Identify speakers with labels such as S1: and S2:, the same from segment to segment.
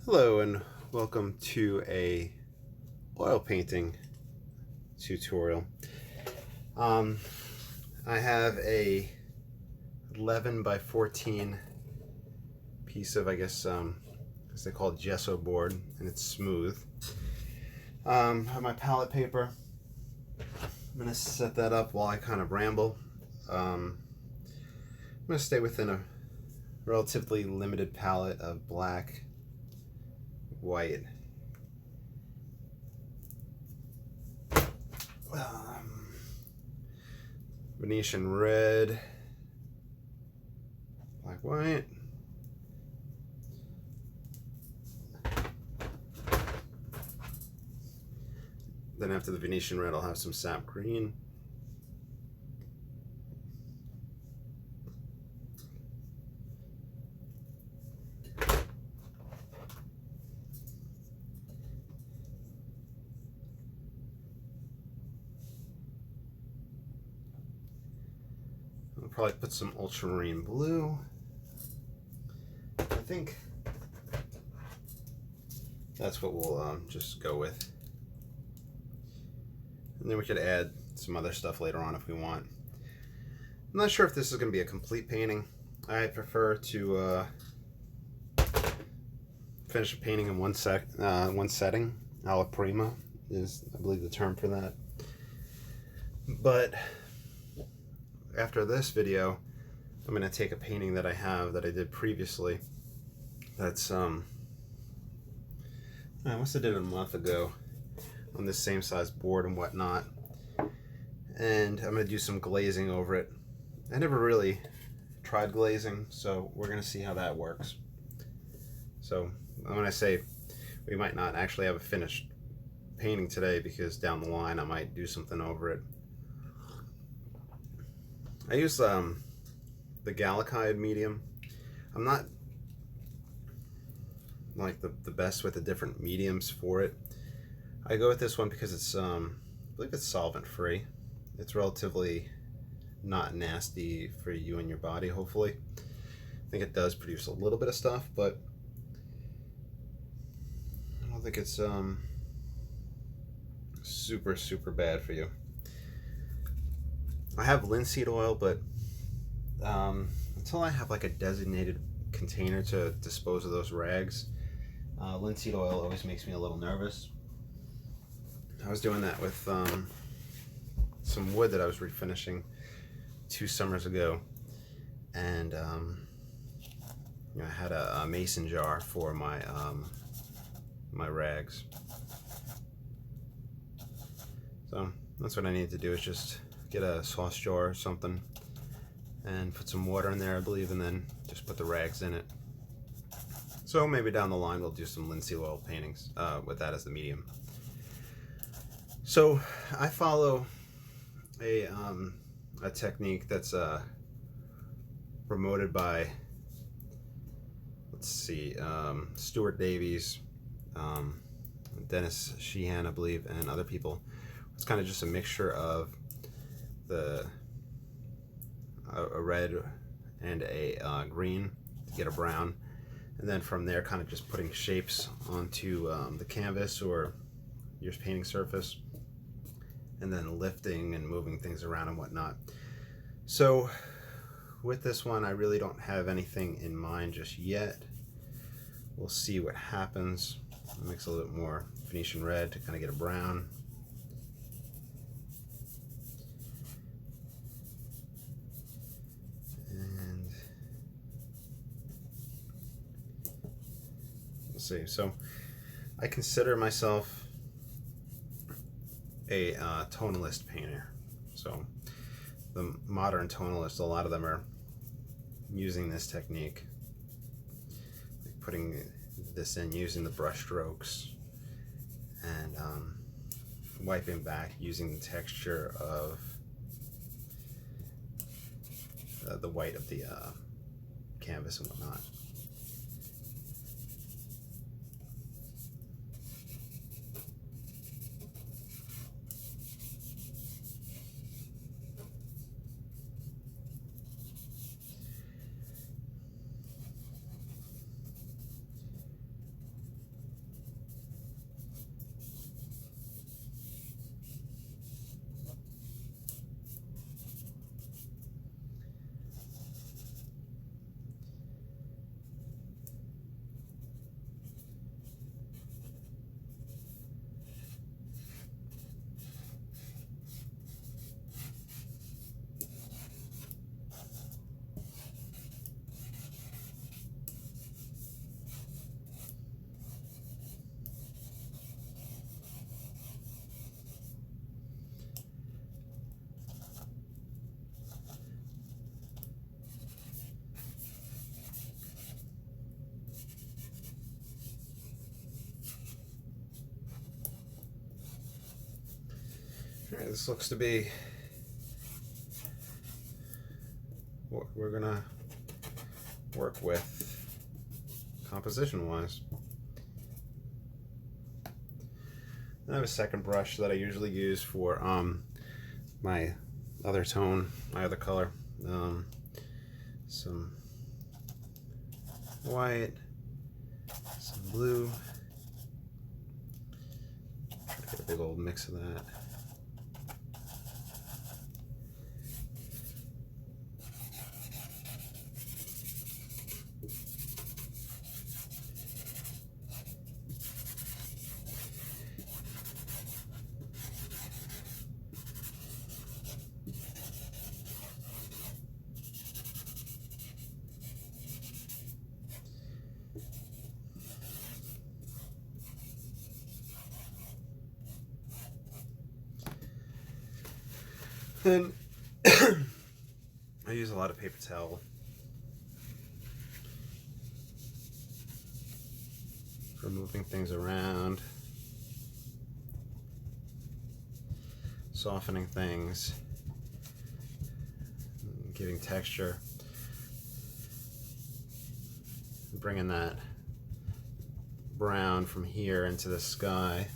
S1: Hello and welcome to a oil painting tutorial. I have a 11 by 14 piece of, I guess they call it gesso board, and it's smooth. I have my palette paper. I'm going to set that up while I kind of ramble. I'm going to stay within a relatively limited palette of black, white, Venetian red, black, white, then after the Venetian red I'll have some sap green, I'll probably put some ultramarine blue. I think that's what we'll just go with. And then we could add some other stuff later on if we want. I'm not sure if this is going to be a complete painting. I prefer to finish a painting in one setting. Alla prima is, I believe, the term for that. But after this video, I'm going to take a painting that I have that I did previously. That's I must have did it a month ago on this same size board and whatnot, and I'm going to do some glazing over it. I never really tried glazing, so we're going to see how that works. So when I say we might not actually have a finished painting today, because down the line I might do something over it. I use the Galakide medium. I'm not like the best with the different mediums for it. I go with this one because it's I believe it's solvent free. It's relatively not nasty for you and your body, hopefully. I think it does produce a little bit of stuff, but I don't think it's super bad for you. I have linseed oil, but until I have like a designated container to dispose of those rags, linseed oil always makes me a little nervous. I was doing that with some wood that I was refinishing 2 summers ago, and I had a mason jar for my my rags. So that's what I need to do, is just get a sauce jar or something and put some water in there, I believe, and then just put the rags in it. So maybe down the line we'll do some linseed oil paintings with that as the medium. So I follow a technique that's promoted by, let's see, Stuart Davies, Dennis Sheehan, I believe, and other people. It's kind of just a mixture of a red and a green to get a brown, and then from there kind of just putting shapes onto the canvas or your painting surface, and then lifting and moving things around and whatnot. So with this one, I really don't have anything in mind just yet. We'll see what happens. I'll mix a little bit more Venetian red to kind of get a brown. And we'll see. So I consider myself a tonalist painter. So the modern tonalists, a lot of them are using this technique, like putting this in, using the brush strokes, and wiping back using the texture of the white of the canvas and whatnot. Alright, this looks to be what we're gonna work with composition wise. I have a second brush that I usually use for my other tone, my other color. Some white, some blue. Try to get a big old mix of that. And I use a lot of paper towel. For moving things around, softening things, giving texture, bringing that brown from here into the sky.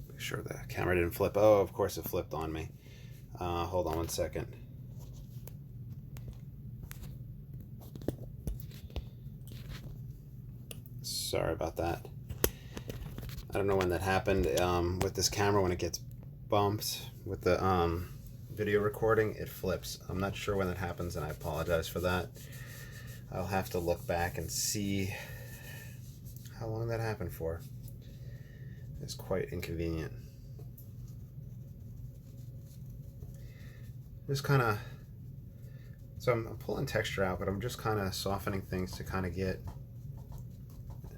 S1: Make sure the camera didn't flip. Oh, of course it flipped on me. Hold on one second. Sorry about that. I don't know when that happened with this camera. When it gets bumped with the video recording, it flips. I'm not sure when that happens, and I apologize for that. I'll have to look back and see how long that happened for. It's quite inconvenient. Just kind of, so I'm pulling texture out, but I'm just kind of softening things to kind of get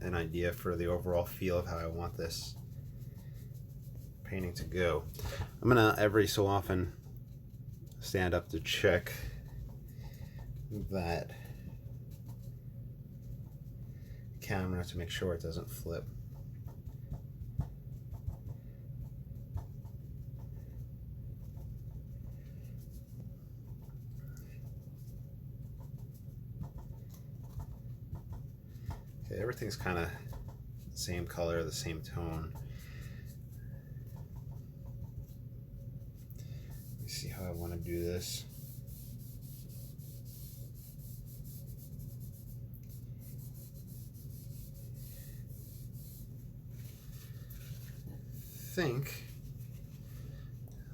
S1: an idea for the overall feel of how I want this painting to go. I'm gonna every so often stand up to check that camera to make sure it doesn't flip. Okay, everything's kind of the same color, the same tone. Let me see how I want to do this.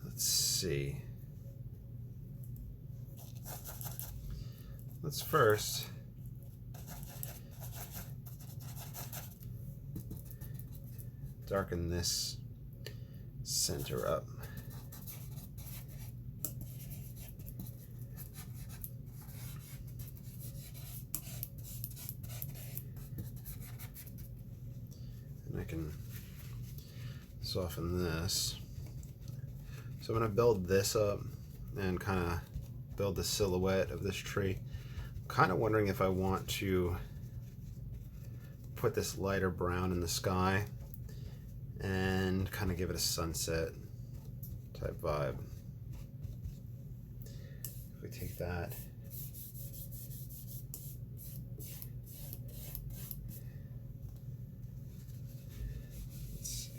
S1: Let's see. Let's first darken this center up. And I can soften this. So I'm going to build this up and kind of build the silhouette of this tree. I'm kind of wondering if I want to put this lighter brown in the sky and kind of give it a sunset type vibe. If we take that, let's see.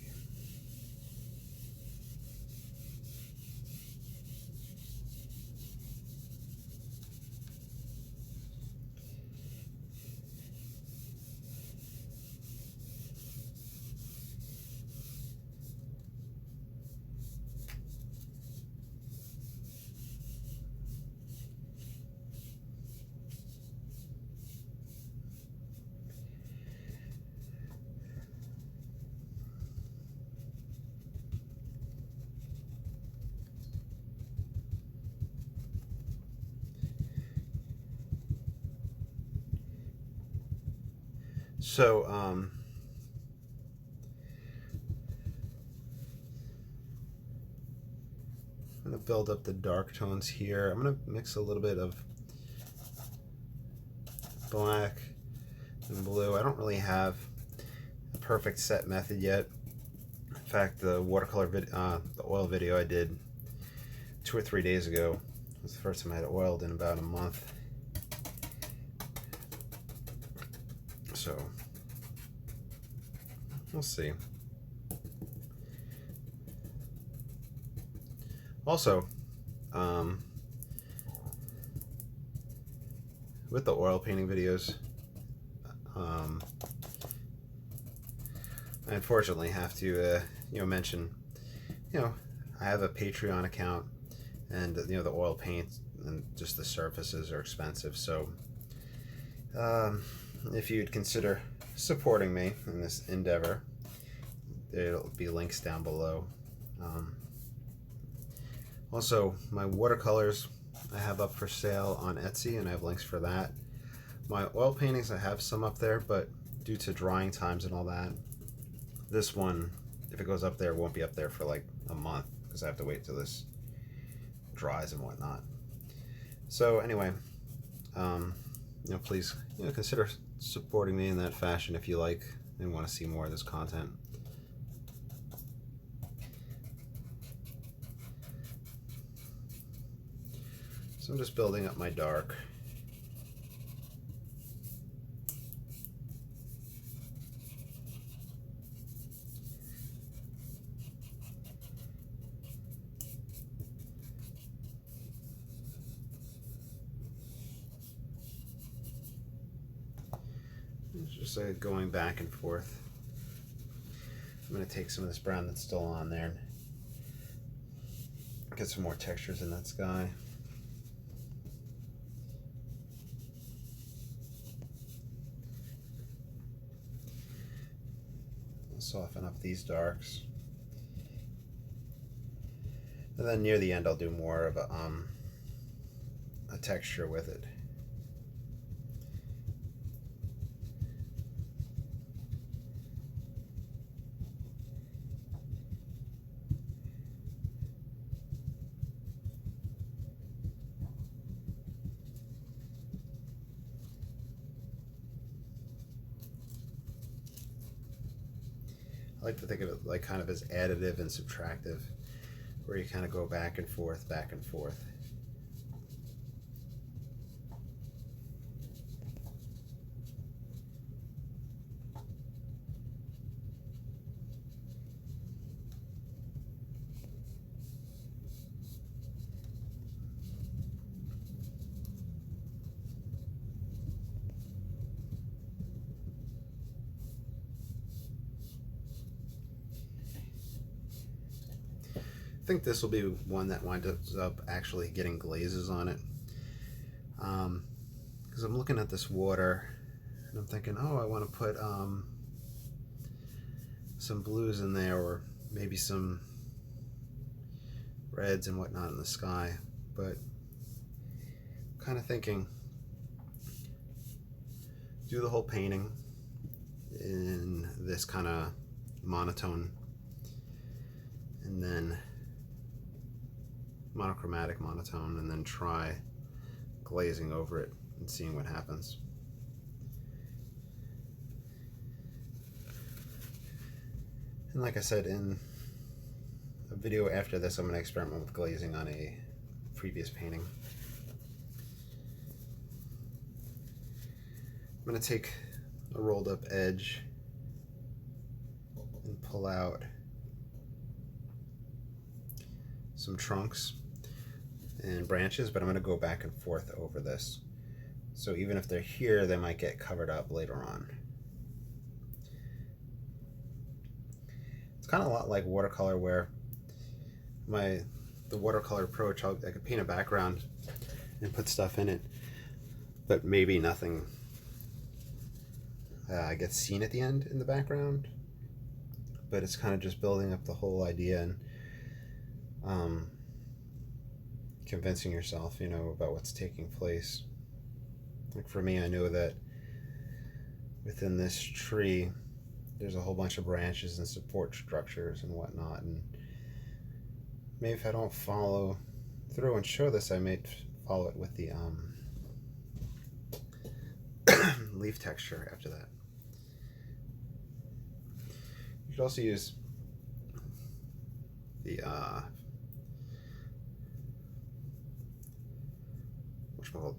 S1: So I'm going to build up the dark tones here. I'm going to mix a little bit of black and blue. I don't really have a perfect set method yet. In fact, the watercolor the oil video I did 2 or 3 days ago was the first time I had oiled in about a month. So we'll see. Also, with the oil painting videos, I unfortunately have to, mention, I have a Patreon account, and the oil paint and just the surfaces are expensive. So, if you'd consider supporting me in this endeavor, there'll be links down below. Also, my watercolors I have up for sale on Etsy, and I have links for that. My oil paintings, I have some up there, but due to drying times and all that, this one, if it goes up there, won't be up there for like a month because I have to wait till this dries and whatnot. So anyway, please consider supporting me in that fashion if you like and want to see more of this content. So I'm just building up my dark. It's just going back and forth. I'm going to take some of this brown that's still on there and get some more textures in that sky. Soften up these darks, and then near the end I'll do more of a texture with it. I like to think of it like kind of as additive and subtractive, where you kind of go back and forth, back and forth. I think this will be one that winds up actually getting glazes on it, because I'm looking at this water and I'm thinking, oh, I want to put some blues in there, or maybe some reds and whatnot in the sky, but I'm kind of thinking do the whole painting in this kind of monotone, and then monochromatic monotone, and then try glazing over it and seeing what happens. And like I said, in a video after this, I'm going to experiment with glazing on a previous painting. I'm going to take a rolled up edge and pull out some trunks and branches, but I'm going to go back and forth over this. So even if they're here, they might get covered up later on. It's kind of a lot like watercolor, where the watercolor approach, I could paint a background and put stuff in it, but maybe nothing gets seen at the end in the background. But it's kind of just building up the whole idea and convincing yourself, about what's taking place. Like for me, I know that within this tree there's a whole bunch of branches and support structures and whatnot, and maybe if I don't follow through and show this, I may follow it with the leaf texture after that. You could also use the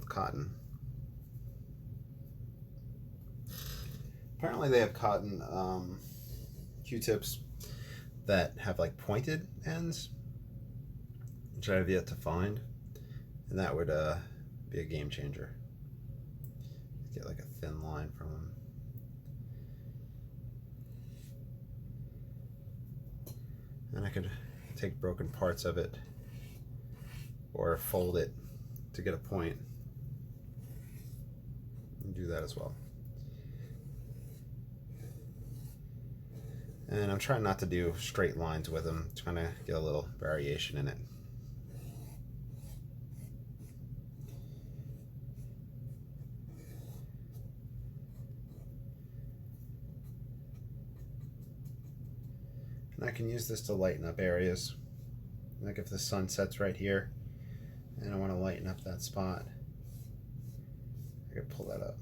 S1: cotton. Apparently they have cotton Q-tips that have like pointed ends, which I have yet to find, and that would be a game changer. Get like a thin line from them. And I could take broken parts of it or fold it to get a point and do that as well. And I'm trying not to do straight lines with them, trying to get a little variation in it. And I can use this to lighten up areas. Like if the sun sets right here and I want to lighten up that spot, I can pull that up.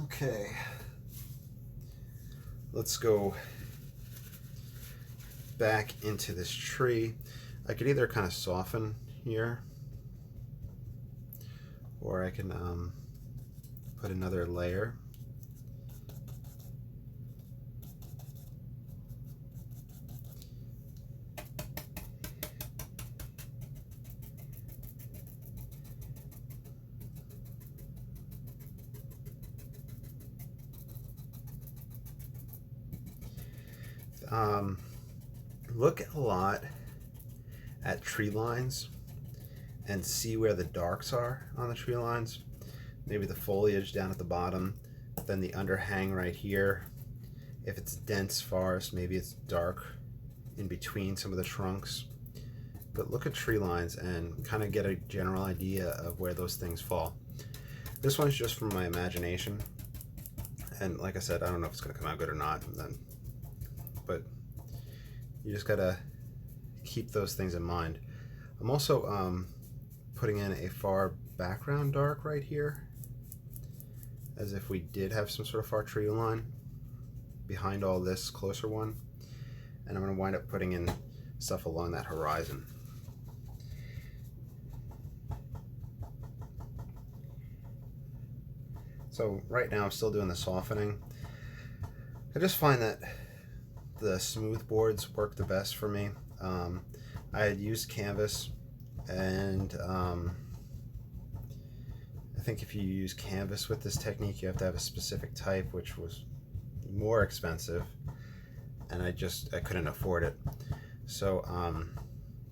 S1: Okay, let's go back into this tree. I could either kind of soften here, or I can put another layer. Look a lot at tree lines and see where the darks are on the tree lines. Maybe the foliage down at the bottom, then the underhang right here. If it's dense forest, maybe it's dark in between some of the trunks. But look at tree lines and kind of get a general idea of where those things fall. This one's just from my imagination, and like I said, I don't know if it's going to come out good or not, but you just gotta keep those things in mind. I'm also putting in a far background dark right here, as if we did have some sort of far tree line behind all this closer one, and I'm going to wind up putting in stuff along that horizon. So right now I'm still doing the softening. I just find that the smooth boards work the best for me. I had used canvas, and I think if you use canvas with this technique, you have to have a specific type, which was more expensive, and I couldn't afford it. So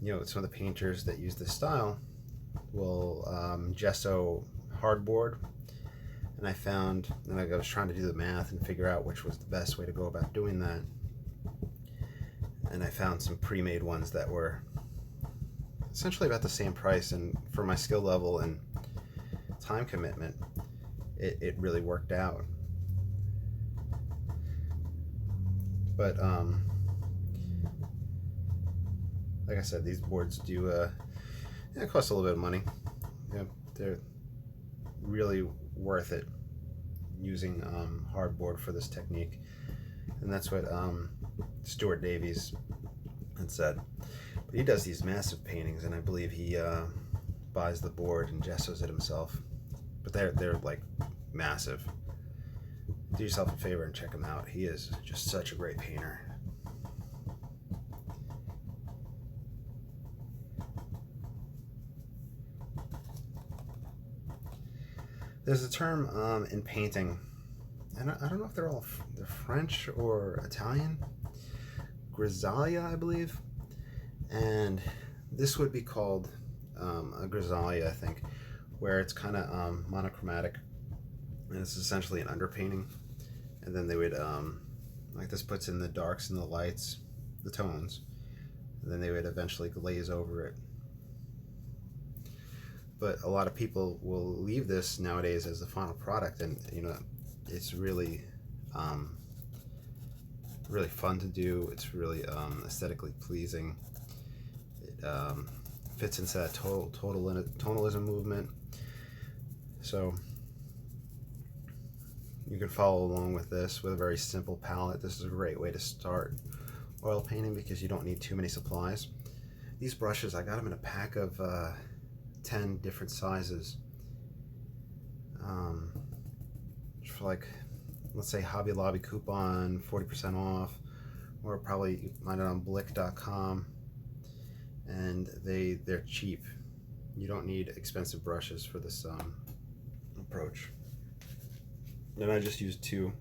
S1: you know, some of the painters that use this style will gesso hardboard, and I found, and I was trying to do the math and figure out which was the best way to go about doing that. And I found some pre-made ones that were essentially about the same price, and for my skill level and time commitment, it really worked out. But like I said, these boards do cost a little bit of money. Yeah, they're really worth it using hardboard for this technique, and that's what Stuart Davies had said. But he does these massive paintings, and I believe he buys the board and gessos it himself. But they're like massive. Do yourself a favor and check him out. He is just such a great painter. There's a term in painting, and I don't know if they're French or Italian. Grisalia, I believe, and this would be called a grisalia, I think, where it's kind of monochromatic, and it's essentially an underpainting, and then they would like this puts in the darks and the lights, the tones, and then they would eventually glaze over it. but a lot of people will leave this nowadays as the final product, and you know, it's really really fun to do. It's really aesthetically pleasing. It fits into that tonalism movement. So you can follow along with this with a very simple palette. This is a great way to start oil painting because you don't need too many supplies. These brushes, I got them in a pack of 10 different sizes for like, let's say Hobby Lobby coupon, 40% off, or probably find it on blick.com, and they're cheap. You don't need expensive brushes for this approach. Then I just use two.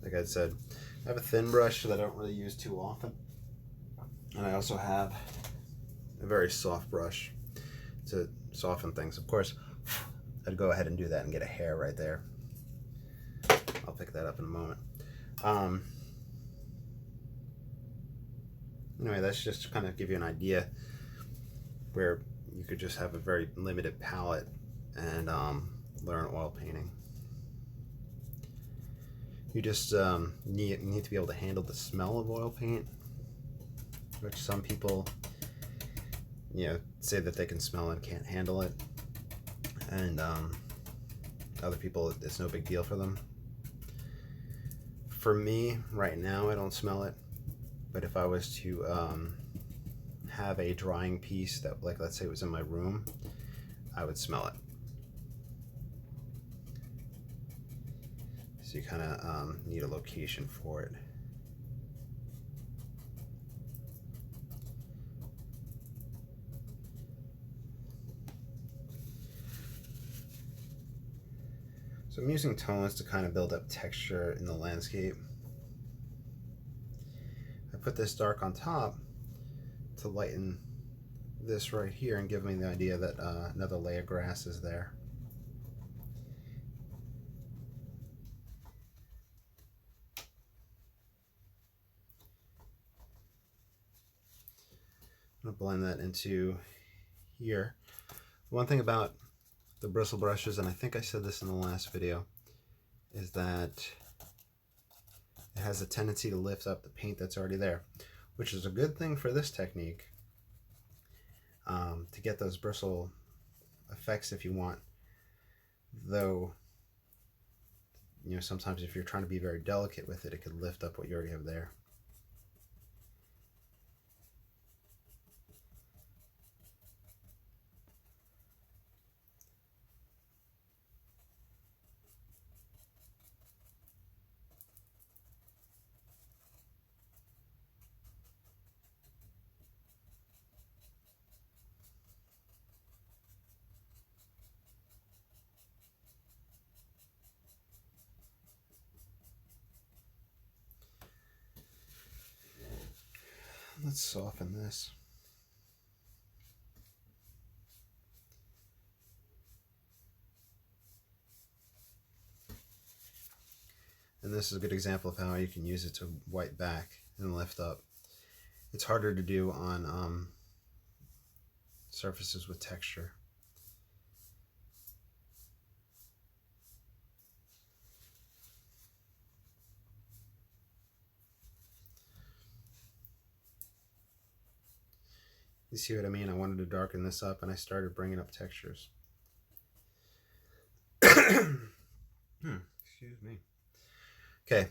S1: Like I said, I have a thin brush that I don't really use too often, and I also have a very soft brush to soften things. Of course, I'd go ahead and do that and get a hair right there. I'll pick that up in a moment. Anyway, that's just to kind of give you an idea where you could just have a very limited palette and learn oil painting. You just need to be able to handle the smell of oil paint, which some people, you know, say that they can smell and can't handle it, and other people, it's no big deal for them. For me, right now, I don't smell it, but if I was to have a drying piece that, like, let's say it was in my room, I would smell it. So you kind of need a location for it. So I'm using tones to kind of build up texture in the landscape. I put this dark on top to lighten this right here and give me the idea that another layer of grass is there. I'm going to blend that into here. One thing about the bristle brushes, and I think I said this in the last video, is that it has a tendency to lift up the paint that's already there, which is a good thing for this technique, to get those bristle effects if you want. Though, you know, sometimes if you're trying to be very delicate with it, it could lift up what you already have there. Let's soften this. And this is a good example of how you can use it to white back and lift up. It's harder to do on surfaces with texture. You see what I mean? I wanted to darken this up, and I started bringing up textures. Excuse me. Okay, I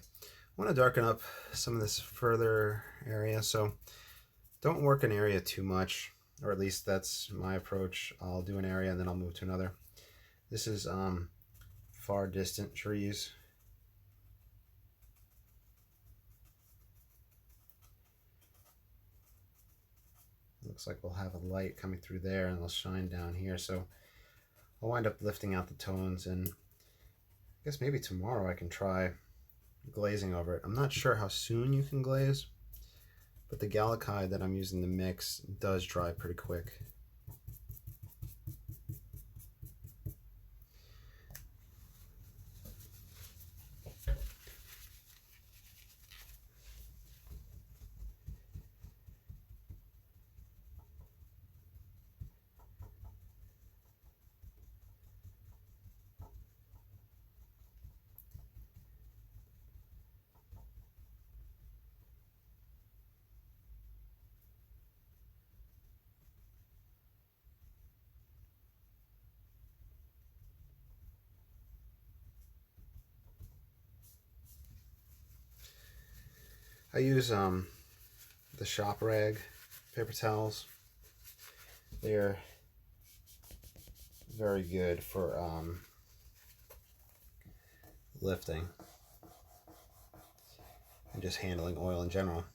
S1: want to darken up some of this further area, so don't work an area too much, or at least that's my approach. I'll do an area and then I'll move to another. This is far distant trees. Looks like we'll have a light coming through there and it'll shine down here, so I'll wind up lifting out the tones, and I guess maybe tomorrow I can try glazing over it. I'm not sure how soon you can glaze, but the Gallici that I'm using to mix does dry pretty quick. I use the shop rag paper towels. They're very good for lifting and just handling oil in general.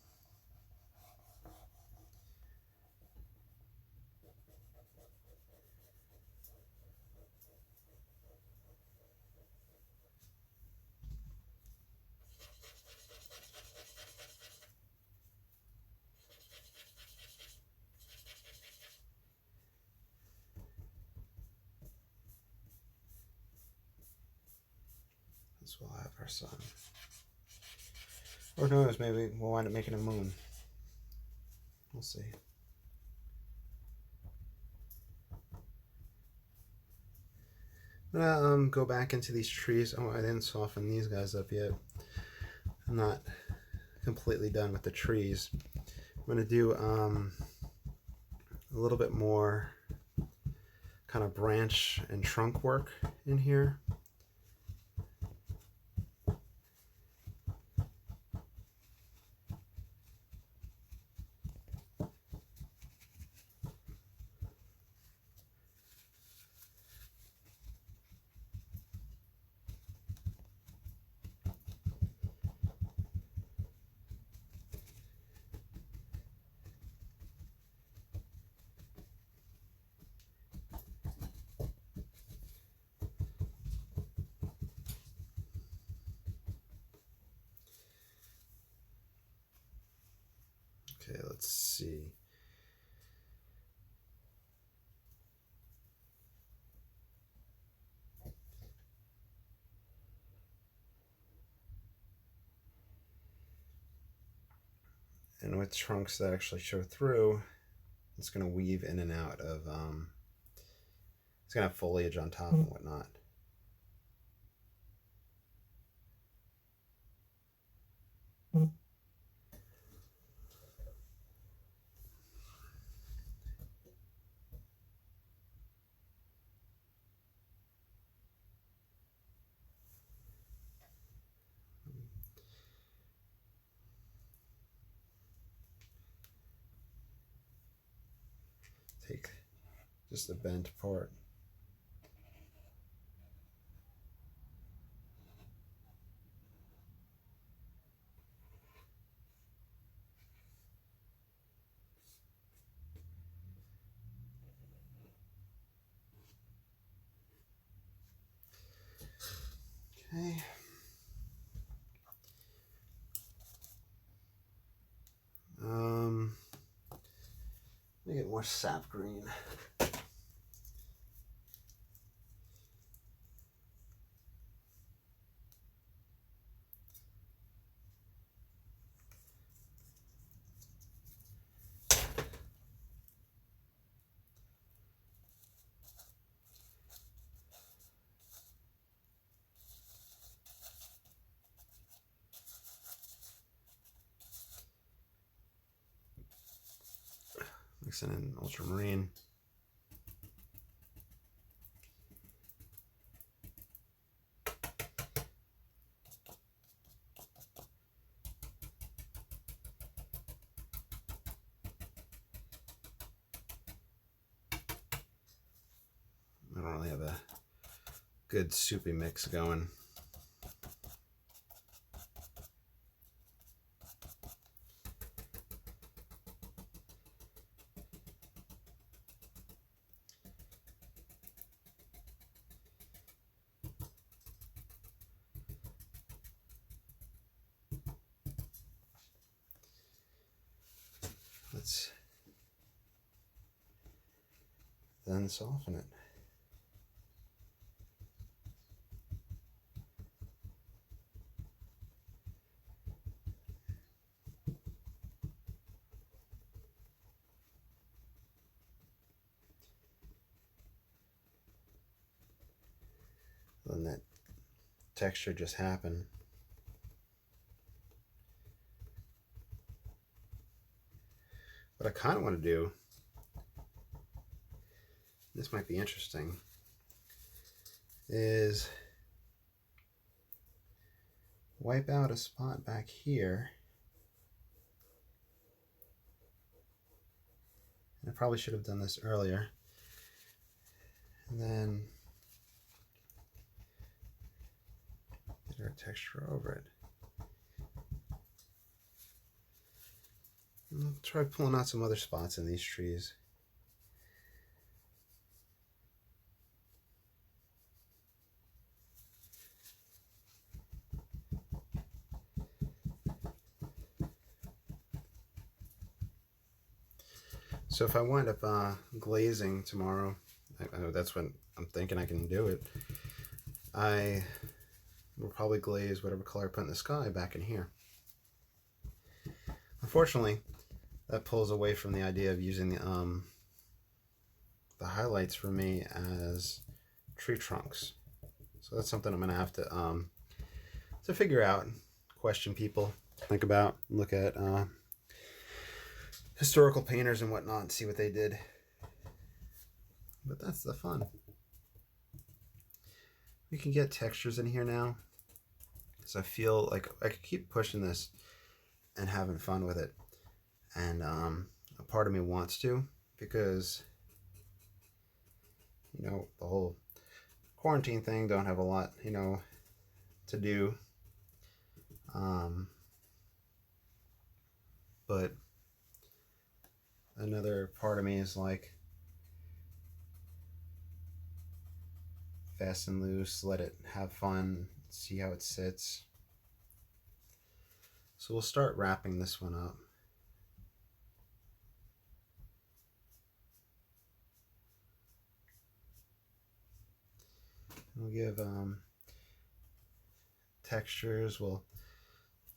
S1: This will have our sun. Or who knows, maybe we'll wind up making a moon. We'll see. I'm gonna go back into these trees. Oh, I didn't soften these guys up yet. I'm not completely done with the trees. I'm gonna do a little bit more kind of branch and trunk work in here. Okay, let's see. And with trunks that actually show through, it's going to weave in and out of, it's going to have foliage on top and whatnot. Take just a bent part. Okay. Let me get more sap green. Mixing in ultramarine. I don't really have a good soupy mix going. Let's then soften it. Then that texture just happened. What I kind of want to do, this might be interesting, is wipe out a spot back here And I probably should have done this earlier. And then get our texture over it. I'll try pulling out some other spots in these trees. So if I wind up glazing tomorrow, that's when I'm thinking I can do it, I will probably glaze whatever color I put in the sky back in here. Unfortunately, that pulls away from the idea of using the highlights for me as tree trunks. So that's something I'm going to have to figure out, question people, think about, look at historical painters and whatnot and see what they did. But that's the fun. We can get textures in here now. So I feel like I could keep pushing this and having fun with it. And a part of me wants to, because, you know, the whole quarantine thing, don't have a lot, you know, to do. But another part of me is like, fast and loose, let it have fun, see how it sits. So we'll start wrapping this one up. We'll give textures, we'll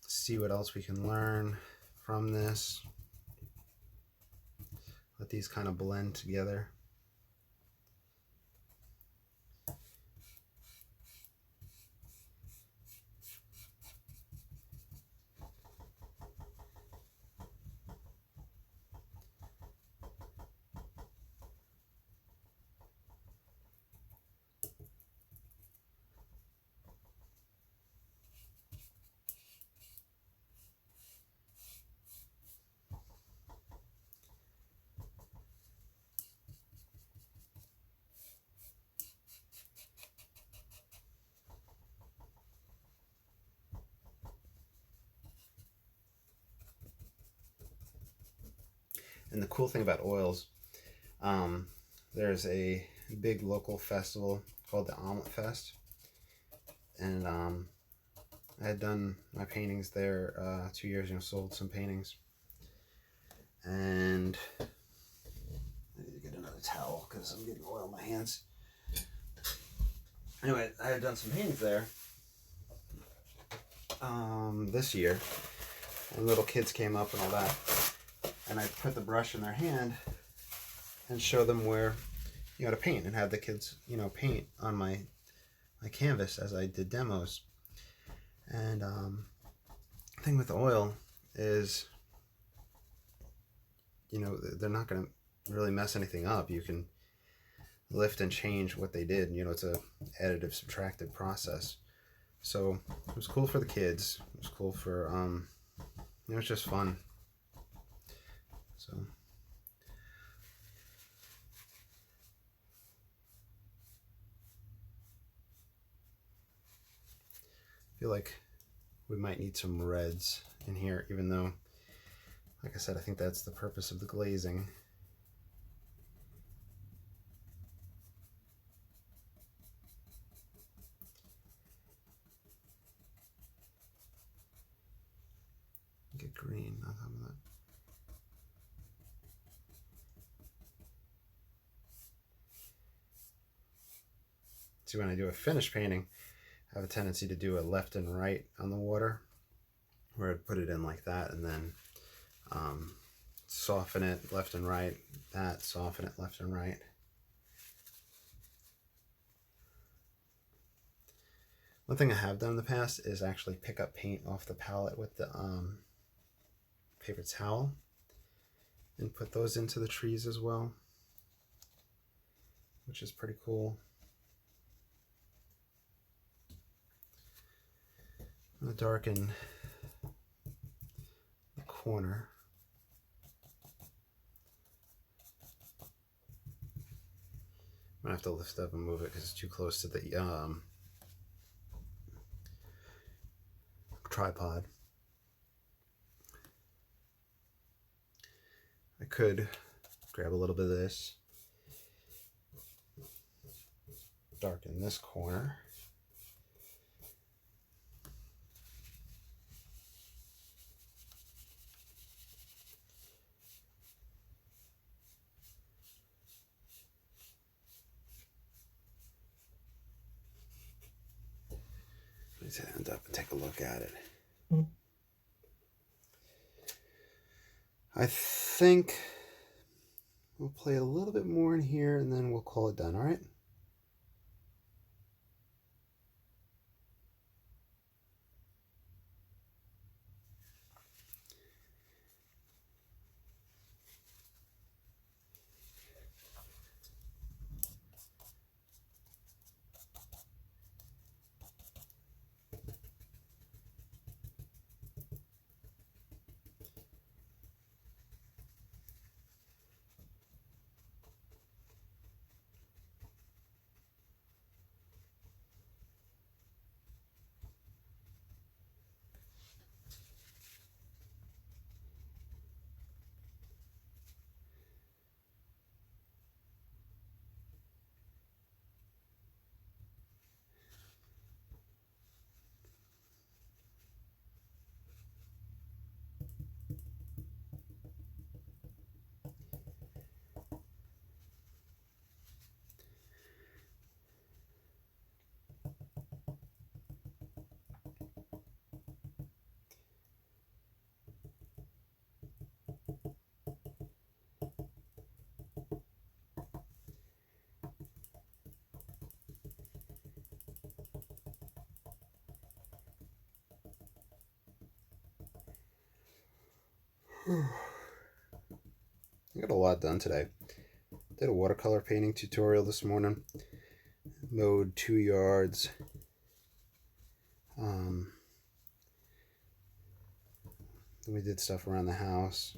S1: see what else we can learn from this. Let these kind of blend together. And the cool thing about oils, there's a big local festival called the Omelet Fest, and I had done my paintings there 2 years ago, sold some paintings, and I need to get another towel because I'm getting oil in my hands. Anyway, I had done some paintings there this year, and little kids came up and all that. And I put the brush in their hand and show them where, you know, to paint, and have the kids, you know, paint on my canvas as I did demos. And the thing with oil is, you know, they're not going to really mess anything up. You can lift and change what they did. You know, it's a additive subtractive process. So it was cool for the kids. It was cool for, you know, it's just fun. So I feel like we might need some reds in here, even though, like I said, I think that's the purpose of the glazing. Get green on top of that. See, when I do a finished painting, I have a tendency to do a left and right on the water, where I'd put it in like that and then soften it left and right, soften it left and right. One thing I have done in the past is actually pick up paint off the palette with the paper towel and put those into the trees as well, which is pretty cool. I'm going to darken the corner. gonna have to lift up and move it because it's too close to the tripod. I could grab a little bit of this, darken this corner. Let's end up and take a look at it. I think we'll play a little bit more in here and then we'll call it done, all right? I got a lot done today. Did a watercolor painting tutorial this morning. Mowed 2 yards. We did stuff around the house,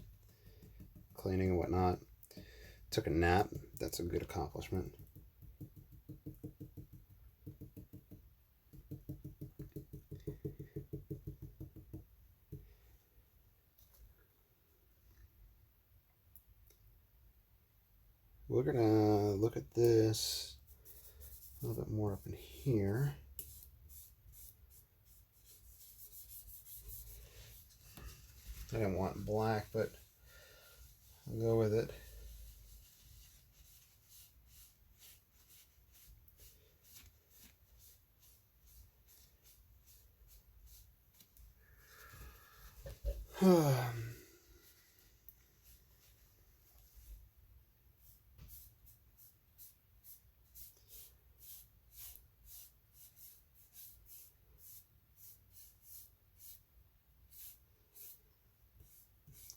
S1: cleaning and whatnot. Took a nap. That's a good accomplishment. We're gonna look at this a little bit more up in here. I didn't want black, but I'll go with it.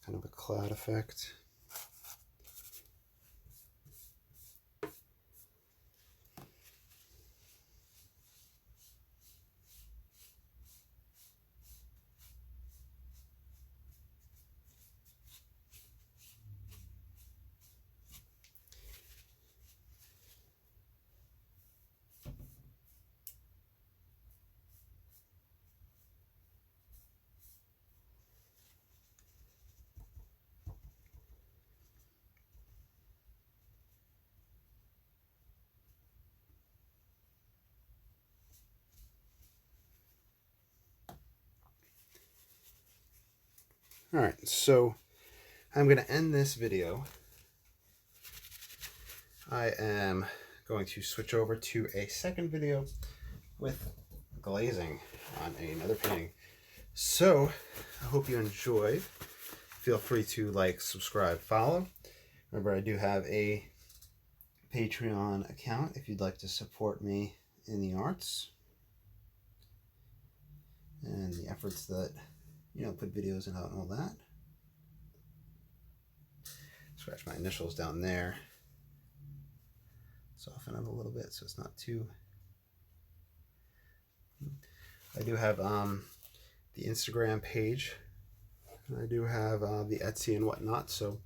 S1: Kind of a cloud effect. All right, so I'm going to end this video. I am going to switch over to a second video with glazing on another painting. So I hope you enjoyed. Feel free to like, subscribe, follow. Remember, I do have a Patreon account if you'd like to support me in the arts and the efforts that, you know, put videos and all that. Scratch my initials down there. Soften it a little bit so it's not too. I do have the Instagram page. And I do have the Etsy and whatnot. So,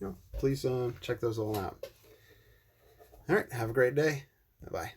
S1: you know, please check those all out. All right, have a great day. Bye-bye.